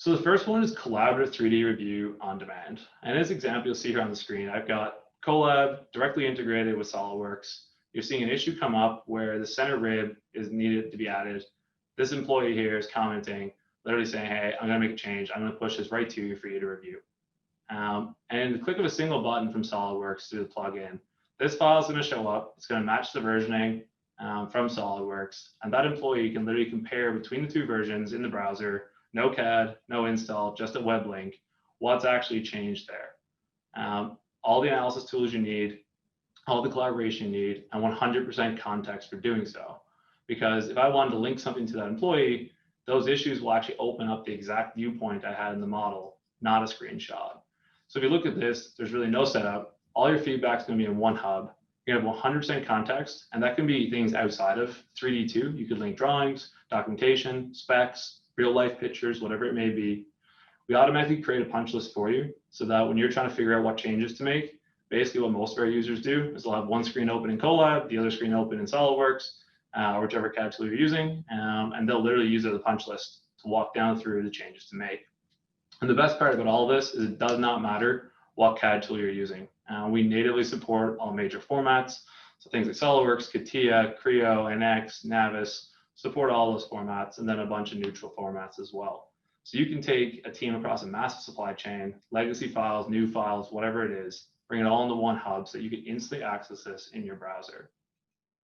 So the first one is collaborative 3D review on demand. And as example, you'll see here on the screen, I've got Colab directly integrated with SolidWorks. You're seeing an issue come up where the center rib is needed to be added. This employee here is commenting, literally saying, hey, I'm going to make a change. I'm going to push this right to you for you to review. And the click of a single button from SolidWorks through the plugin, this file is going to show up. It's going to match the versioning from SolidWorks. And that employee can literally compare between the two versions in the browser, no CAD, no install, just a web link, what's actually changed there. All the analysis tools you need, all the collaboration you need, and 100% context for doing so. Because if I wanted to link something to that employee, those issues will actually open up the exact viewpoint I had in the model, not a screenshot. So if you look at this, there's really no setup. All your feedback is going to be in one hub. You have 100% context, and that can be things outside of 3D too. You could link drawings, documentation, specs, real life pictures, whatever it may be. We automatically create a punch list for you so that when you're trying to figure out what changes to make, basically what most of our users do is they'll have one screen open in Colab, the other screen open in SolidWorks, or whichever CAD tool you're using, and they'll literally use it as a punch list to walk down through the changes to make. And the best part about all of this is it does not matter what CAD tool you're using. We natively support all major formats, so things like SolidWorks, Catia, Creo, NX, Navis, support all those formats, and then a bunch of neutral formats as well. So you can take a team across a massive supply chain, legacy files, new files, whatever it is, bring it all into one hub so you can instantly access this in your browser.